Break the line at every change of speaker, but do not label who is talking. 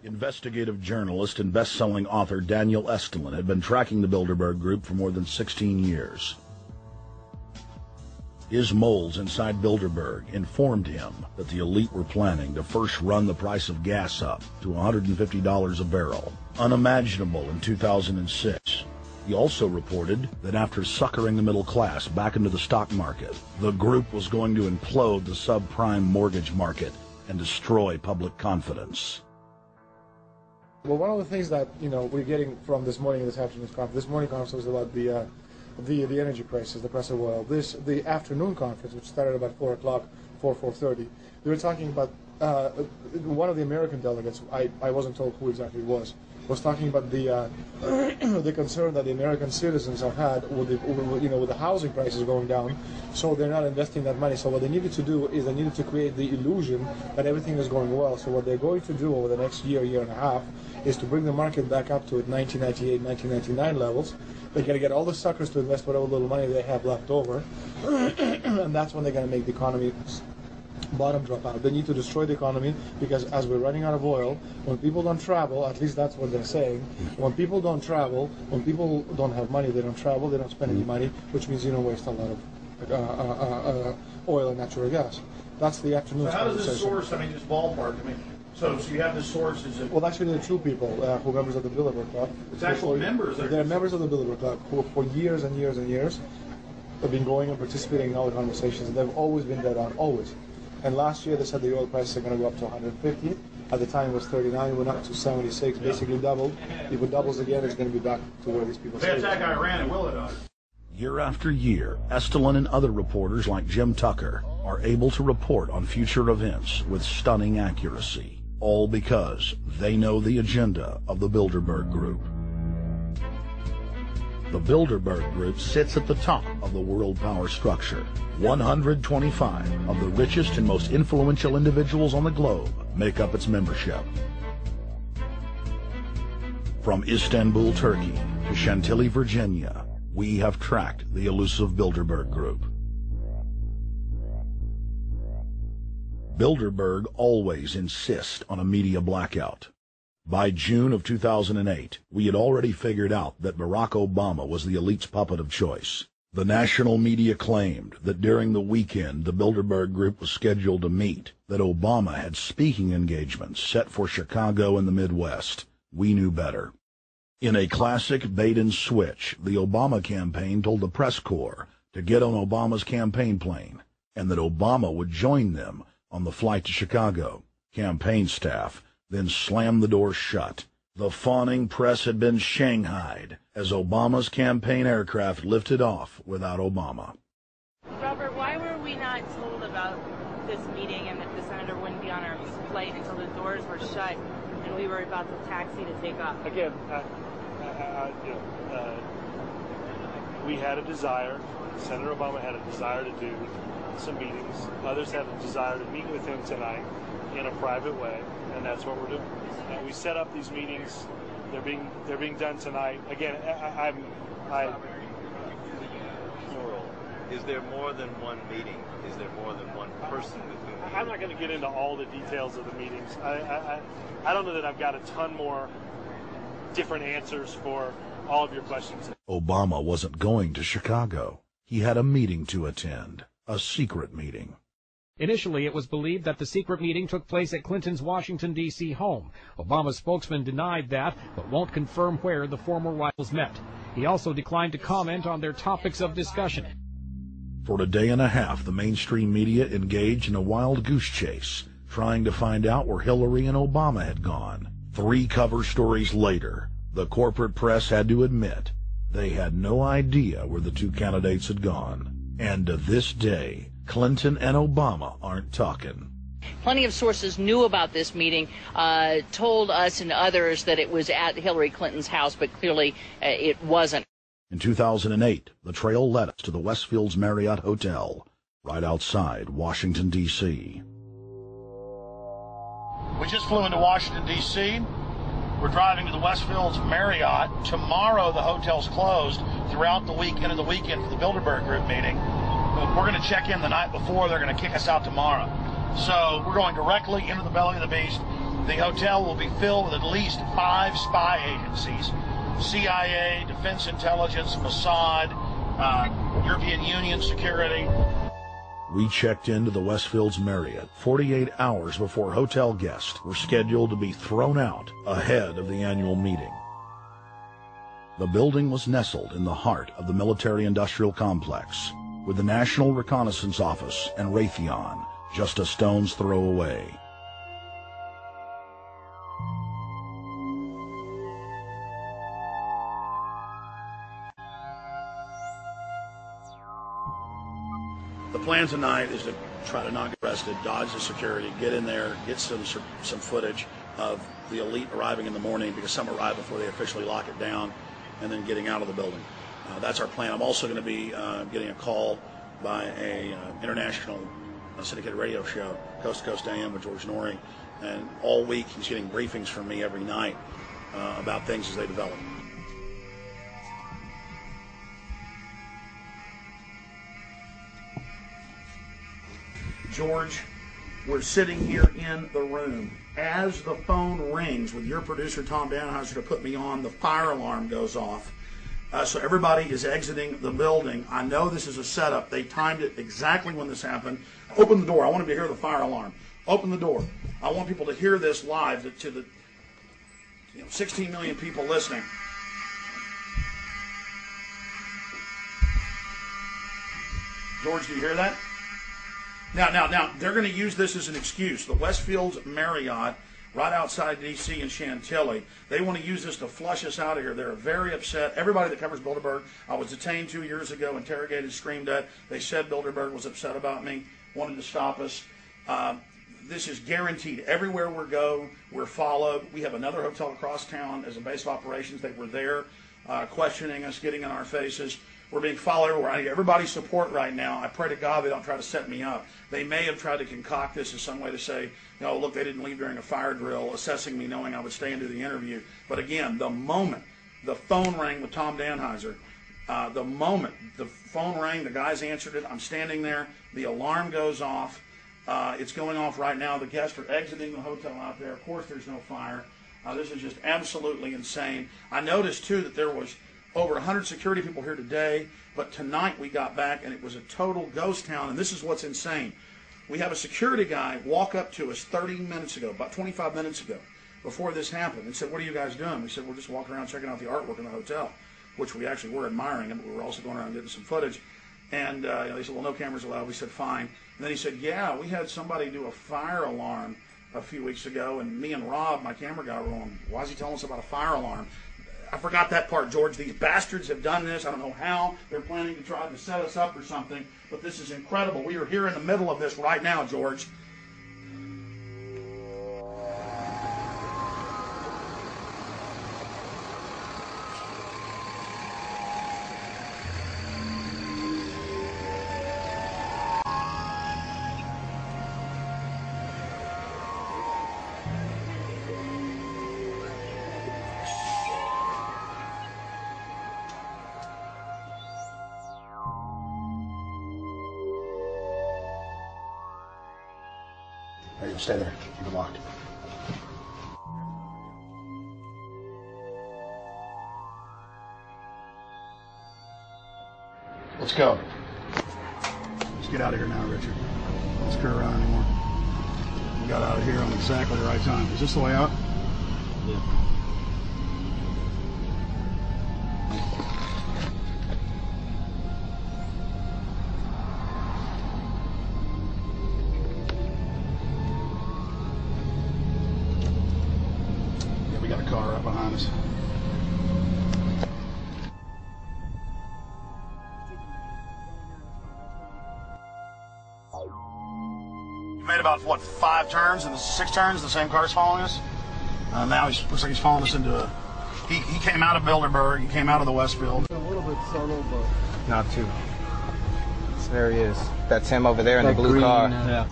Investigative journalist and best-selling author Daniel Estulin had been tracking the Bilderberg Group for more than 16 years. His moles inside Bilderberg informed him that the elite were planning to first run the price of gas up to $150 a barrel, unimaginable in 2006. He also reported that after suckering the middle class back into the stock market, the group was going to implode the subprime mortgage market and destroy public confidence.
Well, one of the things that we're getting from this morning's conference, this morning conference was about the energy crisis, the price of oil. The afternoon conference, which started about 4 o'clock, 4:30, they were talking about one of the American delegates. I wasn't told who exactly it was talking about the concern that the American citizens have had with the housing prices going down, so they're not investing that money. So what they needed to do is they needed to create the illusion that everything is going well. So what they're going to do over the next year and a half is to bring the market back up to 1998, 1999 levels. They're going to get all the suckers to invest whatever little money they have left over, and that's when they're going to make the economy bottom drop out. They need to destroy the economy because as we're running out of oil, when people don't travel, at least that's what they're saying, when people don't travel, when people don't have money, they don't travel, they don't spend any money, which means you don't waste a lot of oil and natural gas. That's the afternoon.
So how does this source, just ballpark, so you have the sources of...
Well, actually, there are two people who are members of the Bilderberg Club.
It's actual members.
They're members of the Bilderberg Club who for years and years and years have been going and participating in all the conversations, and they've always been dead on, always. And last year they said the oil prices are going to go up to 150. At the time it was 39, went up to 76, basically doubled. If it doubles again, it's going to be back to where these people say.
They attack Iran, and will it not? Year after year, Estulin and other reporters like Jim Tucker are able to report on future events with stunning accuracy, all because they know the agenda of the Bilderberg Group. The Bilderberg Group sits at the top of the world power structure. 125 of the richest and most influential individuals on the globe make up its membership. From Istanbul, Turkey to Chantilly, Virginia, we have tracked the elusive Bilderberg Group. Bilderberg always insists on a media blackout. By June of 2008, we had already figured out that Barack Obama was the elite's puppet of choice. The national media claimed that during the weekend the Bilderberg Group was scheduled to meet, that Obama had speaking engagements set for Chicago and the Midwest. We knew better. In a classic bait-and-switch, the Obama campaign told the press corps to get on Obama's campaign plane, and that Obama would join them on the flight to Chicago. Campaign staff then slammed the door shut. The fawning press had been shanghaied as Obama's campaign aircraft lifted off without Obama.
Robert, why were we not told about this meeting and that the senator wouldn't be on our flight until the doors were shut and we were about to taxi to take off?
Again, we had a desire, Senator Obama had a desire to do some meetings. Others have a desire to meet with him tonight in a private way, and that's what we're doing. And we set up these meetings. They're being done tonight. Again,
Is there more than one meeting? Is there more than one person with whom?
I'm not going to get into all the details of the meetings. I don't know that I've got a ton more different answers for all of your questions.
Obama wasn't going to Chicago. He had a meeting to attend, a secret meeting.
Initially, it was believed that the secret meeting took place at Clinton's Washington, D.C. home. Obama's spokesman denied that, but won't confirm where the former rivals met. He also declined to comment on their topics of discussion.
For a day and a half, the mainstream media engaged in a wild goose chase, trying to find out where Hillary and Obama had gone. 3 cover stories later, the corporate press had to admit they had no idea where the 2 candidates had gone. And to this day, Clinton and Obama aren't talking.
Plenty of sources knew about this meeting, told us and others that it was at Hillary Clinton's house, but clearly it wasn't.
In 2008, the trail led us to the Westfields Marriott Hotel, right outside Washington, D.C. We just flew into Washington, D.C. We're driving to the Westfields Marriott. Tomorrow, the hotel's closed throughout the week, into the weekend for the Bilderberg Group meeting. We're going to check in the night before. They're going to kick us out tomorrow. So we're going directly into the belly of the beast.
The hotel will be filled with at least 5 spy agencies: CIA, Defense Intelligence, Mossad, European Union security.
We checked into the Westfield's Marriott 48 hours before hotel guests were scheduled to be thrown out ahead of the annual meeting. The building was nestled in the heart of the military-industrial complex, with the National Reconnaissance Office and Raytheon just a stone's throw away.
The plan tonight is to try to not get arrested, dodge the security, get in there, get some footage of the elite arriving in the morning, because some arrive before they officially lock it down, and then getting out of the building. That's our plan. I'm also going to be getting a call by a international syndicated radio show, Coast to Coast AM with George Norrie, and all week he's getting briefings from me every night about things as they develop. George, we're sitting here in the room. As the phone rings with your producer, Tom Danheiser, to put me on, the fire alarm goes off. So everybody is exiting the building. I know this is a setup. They timed it exactly when this happened. Open the door. I want them to hear the fire alarm. Open the door. I want people to hear this live to the 16 million people listening. George, do you hear that? Now, they're going to use this as an excuse. The Westfield's Marriott, right outside D.C. in Chantilly, they want to use this to flush us out of here. They're very upset. Everybody that covers Bilderberg, I was detained 2 years ago, interrogated, screamed at. They said Bilderberg was upset about me, wanted to stop us. This is guaranteed. Everywhere we go, we're followed. We have another hotel across town as a base of operations. They were there questioning us, getting in our faces. We're being followed everywhere. I need everybody's support right now. I pray to God they don't try to set me up. They may have tried to concoct this as some way to say, look, they didn't leave during a fire drill, assessing me, knowing I would stay and do the interview. But again, the moment the phone rang with Tom Danheiser, the moment the phone rang, the guys answered it, I'm standing there, the alarm goes off. It's going off right now. The guests are exiting the hotel out there. Of course, there's no fire. This is just absolutely insane. I noticed, too, that there was over 100 security people here today, but tonight we got back and it was a total ghost town, and this is what's insane. We have a security guy walk up to us 30 minutes ago, about 25 minutes ago, before this happened, and said, "What are you guys doing?" We said, "We're just walking around checking out the artwork in the hotel," which we actually were admiring, but we were also going around getting some footage. And they said, "Well, no cameras allowed." We said, "Fine." And then he said, "Yeah, we had somebody do a fire alarm a few weeks ago, and me and Rob, my camera guy, were going, why is he telling us about a fire alarm?" I forgot that part, George. These bastards have done this. I don't know how. They're planning to try to set us up or something, but this is incredible. We are here in the middle of this right now, George. Hey, stay there. Keep it locked. Let's go. Let's get out of here now, Richard. Don't screw around anymore. We got out of here on exactly the right time. Is this the way out? Yeah. Got a car right behind us. We made about, what, 5 turns and 6 turns, the same car's following us. Now he looks like he's following us into a... He came out of Bilderberg, he came out of the Westfield.
A little bit subtle, but...
Not too. There he is. That's him over there in the blue car.
Yeah.